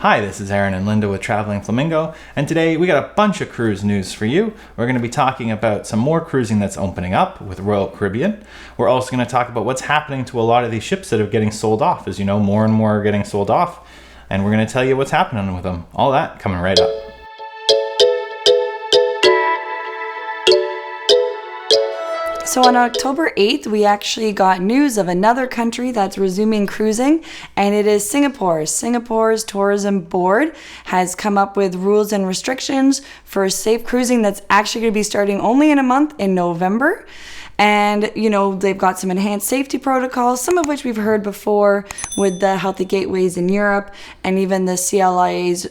Hi, this is Aaron and Linda with Traveling Flamingo, and today we got a bunch of cruise news for you. We're going to be talking about some more cruising that's opening up with Royal Caribbean. We're also going to talk about what's happening to a lot of these ships that are getting sold off. As you know, more and more are getting sold off, and we're going to tell you what's happening with them. All that coming right up. So on October 8th, we actually got news of another country that's resuming cruising, and it is Singapore. Singapore's tourism board has come up with rules and restrictions for safe cruising that's actually going to be starting only in a month in November. And, they've got some enhanced safety protocols, some of which we've heard before with the healthy gateways in Europe and even the CLIA's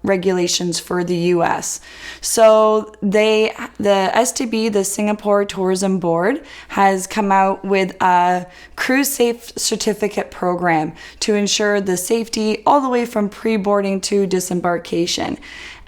regulations for the US. So the STB, the Singapore Tourism Board, has come out with a cruise safe certificate program to ensure the safety all the way from pre-boarding to disembarkation.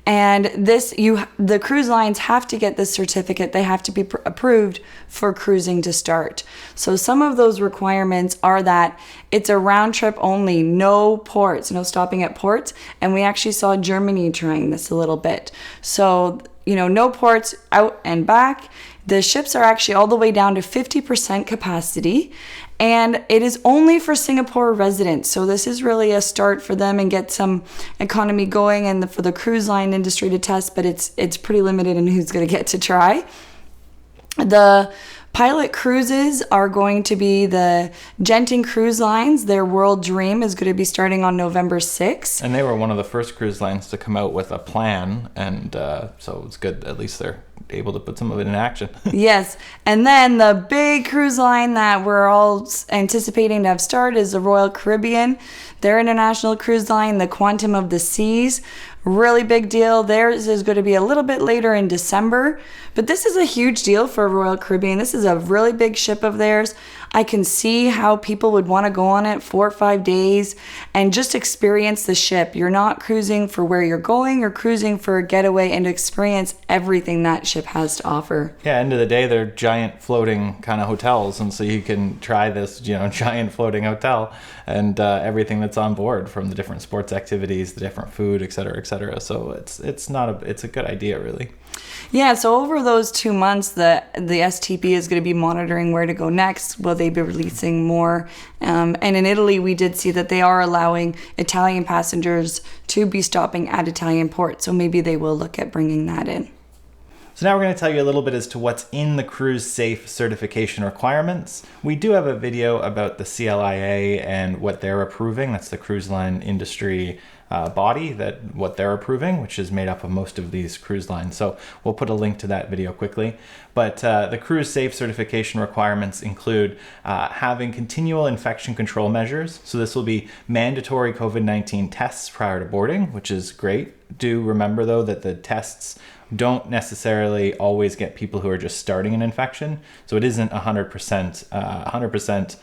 And the cruise lines have to get this certificate. They have to be approved for cruising to start. So some of those requirements are that it's a round trip only, no ports, no stopping at ports. And we actually saw Germany trying this a little bit. So, no ports out and back. The ships are actually all the way down to 50% capacity. And it is only for Singapore residents. So this is really a start for them and get some economy going and for the cruise line industry to test, but it's pretty limited in who's going to get to try. The pilot cruises are going to be the Genting Cruise Lines. Their World Dream is going to be starting on November 6th. And they were one of the first cruise lines to come out with a plan, and so it's good at least they're able to put some of it in action. Yes. And then the big cruise line that we're all anticipating to have started is the Royal Caribbean. Their international cruise line, the Quantum of the Seas. Really big deal. Theirs is going to be a little bit later in December. But this is a huge deal for Royal Caribbean. This is a really big ship of theirs. I can see how people would want to go on it 4 or 5 days and just experience the ship. You're not cruising for where you're going. You're cruising for a getaway and experience everything that ship has to offer. Yeah, end of the day, they're giant floating kind of hotels. And so you can try this, giant floating hotel and everything that's on board, from the different sports activities, the different food, et cetera, et cetera. So it's a good idea, really. Yeah, so over those 2 months, the STB is going to be monitoring where to go next. Will they be releasing more? And in Italy, we did see that they are allowing Italian passengers to be stopping at Italian ports. So maybe they will look at bringing that in. So now we're going to tell you a little bit as to what's in the cruise safe certification requirements. We do have a video about the CLIA and what they're approving. That's the cruise line industry body, that what they're approving, which is made up of most of these cruise lines. So we'll put a link to that video quickly. But the cruise safe certification requirements include having continual infection control measures. So this will be mandatory COVID-19 tests prior to boarding, which is great. Do remember though that the tests don't necessarily always get people who are just starting an infection. So it isn't 100%,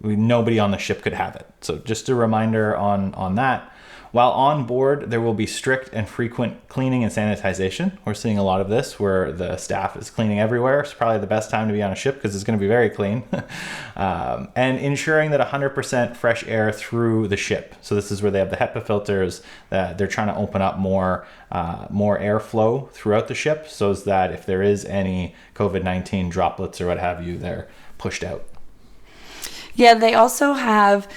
nobody on the ship could have it. So just a reminder on that. While on board, there will be strict and frequent cleaning and sanitization. We're seeing a lot of this where the staff is cleaning everywhere. It's probably the best time to be on a ship because it's going to be very clean. And ensuring that 100% fresh air through the ship. So this is where they have the HEPA filters. They're trying to open up more airflow throughout the ship so that if there is any COVID-19 droplets or what have you, they're pushed out. Yeah, they also have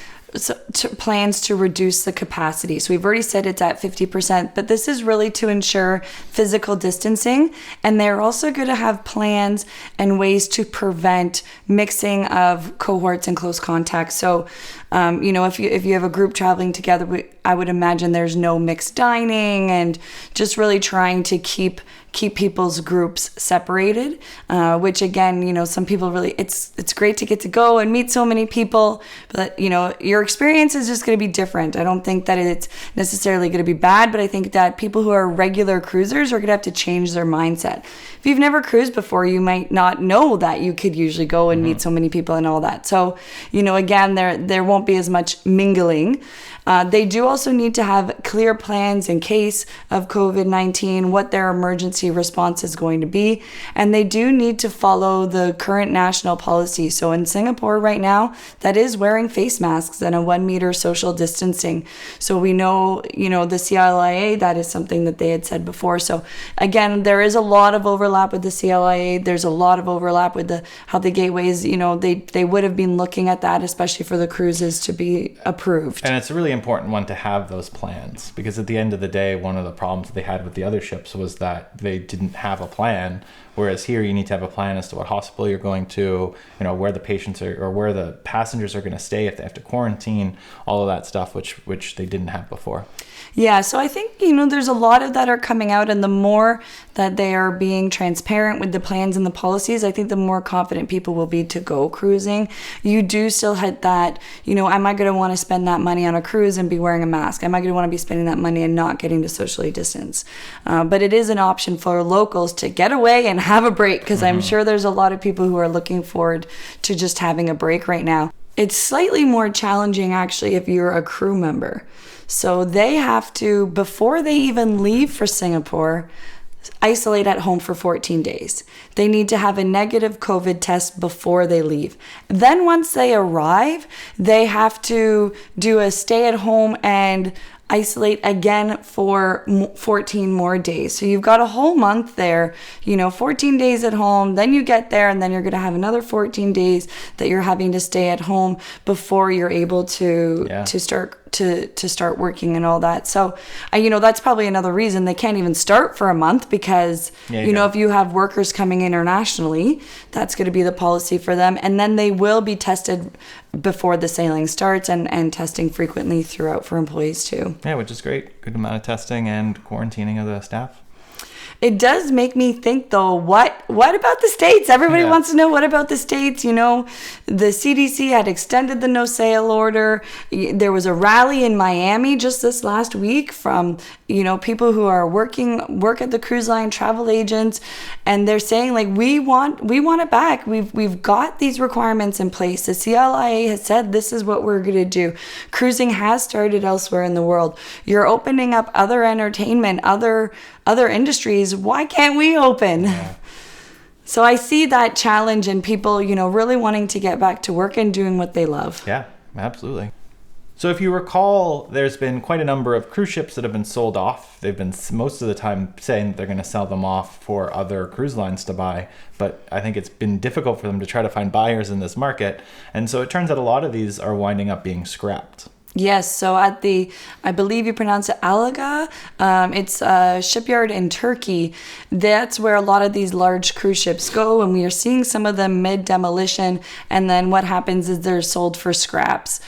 plans to reduce the capacity. So we've already said it's at 50%, but this is really to ensure physical distancing. And they're also going to have plans and ways to prevent mixing of cohorts and close contact. So, if you have a group traveling together, I would imagine there's no mixed dining and just really trying to keep people's groups separated, which again, some people really, it's great to get to go and meet so many people, but your experience is just going to be different. I don't think that it's necessarily going to be bad, but I think that people who are regular cruisers are going to have to change their mindset. If you've never cruised before, you might not know that you could usually go and meet so many people and all that. So, again, there won't be as much mingling. They do also need to have clear plans in case of COVID-19, what their emergency response is going to be, and they do need to follow the current national policy. So in Singapore right now, that is wearing face masks and a 1 meter social distancing. So we know, the CLIA, that is something that they had said before. So again, there is a lot of overlap with the CLIA. There's a lot of overlap with how the gateways, they would have been looking at that, especially for the cruises to be approved. And it's a really important one to have those plans, because at the end of the day, one of the problems that they had with the other ships was that they didn't have a plan. Whereas here, you need to have a plan as to what hospital you're going to, where the patients are, or where the passengers are going to stay if they have to quarantine, all of that stuff, which they didn't have before. Yeah, so I think, there's a lot of that are coming out, and the more that they are being transparent with the plans and the policies, I think the more confident people will be to go cruising. You do still hit that, am I going to want to spend that money on a cruise and be wearing a mask? Am I going to want to be spending that money and not getting to socially distance? But it is an option for locals to get away and have a break, because I'm sure there's a lot of people who are looking forward to just having a break right now. It's slightly more challenging, actually, if you're a crew member. So they have to, before they even leave for Singapore, isolate at home for 14 days. They need to have a negative COVID test before they leave. Then once they arrive, they have to do a stay at home and isolate again for 14 more days. So you've got a whole month there, 14 days at home, then you get there, and then you're going to have another 14 days that you're having to stay at home before you're able to start working and all that. So that's probably another reason they can't even start for a month, because if you have workers coming internationally, that's going to be the policy for them, and then they will be tested before the sailing starts, and testing frequently throughout for employees too. Yeah, which is great. Good amount of testing and quarantining of the staff. It does make me think, though, what about the States? Everybody wants to know, what about the States? The CDC had extended the no sail order. There was a rally in Miami just this last week from, people who are work at the cruise line, travel agents, and they're saying, like, we want it back. We've got these requirements in place. The CLIA has said this is what we're going to do. Cruising has started elsewhere in the world. You're opening up other entertainment, other industries. Why can't we open? Yeah. So I see that challenge in people, really wanting to get back to work and doing what they love. Yeah, absolutely. So if you recall, there's been quite a number of cruise ships that have been sold off. They've been most of the time saying that they're going to sell them off for other cruise lines to buy. But I think it's been difficult for them to try to find buyers in this market. And so it turns out a lot of these are winding up being scrapped. Yes, so at I believe you pronounce it Alaga, it's a shipyard in Turkey. That's where a lot of these large cruise ships go, and we are seeing some of them mid-demolition, and then what happens is they're sold for scraps.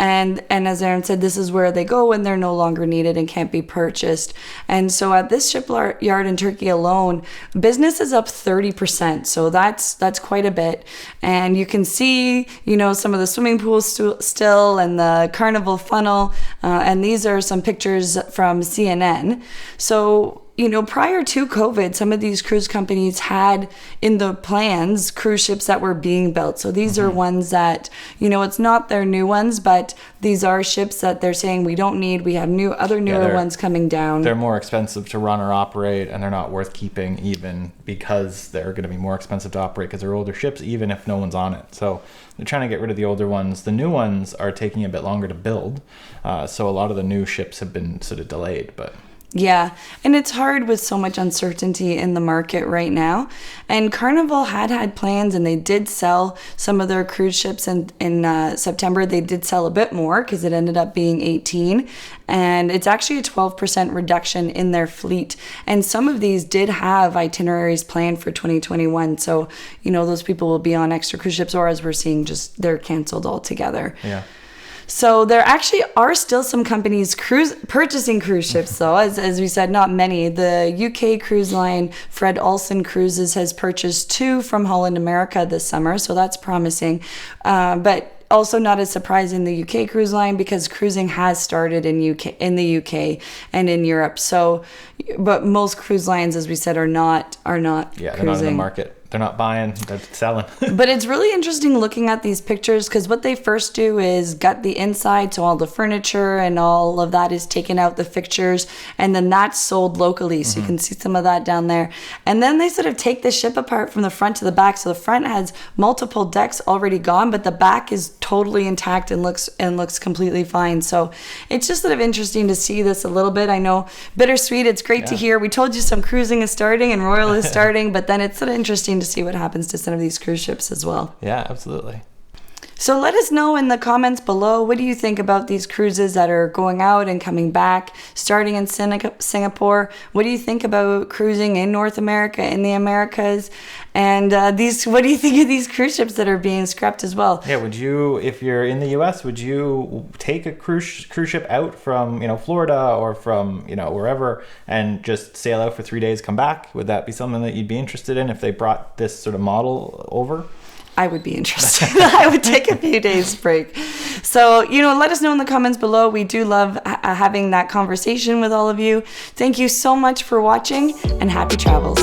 And as Aaron said, this is where they go when they're no longer needed and can't be purchased. And so at this shipyard in Turkey alone, business is up 30%. So that's quite a bit. And you can see, some of the swimming pools still, and the carnival funnel. And these are some pictures from CNN. So, prior to COVID, some of these cruise companies had in the plans cruise ships that were being built. So these are ones that, it's not their new ones, but these are ships that they're saying we don't need. We have newer ones coming down. They're more expensive to run or operate, and they're not worth keeping even because they're going to be more expensive to operate because they're older ships, even if no one's on it. So they're trying to get rid of the older ones. The new ones are taking a bit longer to build. So a lot of the new ships have been sort of delayed, but... Yeah, and it's hard with so much uncertainty in the market right now. And Carnival had plans, and they did sell some of their cruise ships in September. They did sell a bit more because it ended up being 18. And it's actually a 12% reduction in their fleet. And some of these did have itineraries planned for 2021. So, those people will be on extra cruise ships, or as we're seeing, just they're canceled altogether. Yeah. So there actually are still some companies purchasing cruise ships, though. As we said, not many. The UK cruise line Fred Olsen Cruises has purchased 2 from Holland America this summer, so that's promising. But also not as surprising, the UK cruise line, because cruising has started in the UK and in Europe. So, but most cruise lines, as we said, are not yeah, cruising. they're not in the market. they're not buying, they're selling. But it's really interesting looking at these pictures, because what they first do is gut the inside, so all the furniture and all of that is taken out, the fixtures, and then that's sold locally. So you can see some of that down there. And then they sort of take the ship apart from the front to the back. So the front has multiple decks already gone, but the back is totally intact and looks completely fine. So it's just sort of interesting to see this a little bit. I know, bittersweet. It's great to hear. We told you some cruising is starting and Royal is starting, but then it's sort of interesting to see what happens to some of these cruise ships as well. Yeah, absolutely. So let us know in the comments below, what do you think about these cruises that are going out and coming back, starting in Singapore? What do you think about cruising in North America, in the Americas? And what do you think of these cruise ships that are being scrapped as well? Yeah, would you, if you're in the US, would you take a cruise ship out from, Florida or from, wherever, and just sail out for 3 days, come back? Would that be something that you'd be interested in if they brought this sort of model over? I would be interested. I would take a few days break. So, let us know in the comments below. We do love having that conversation with all of you. Thank you so much for watching, and happy travels.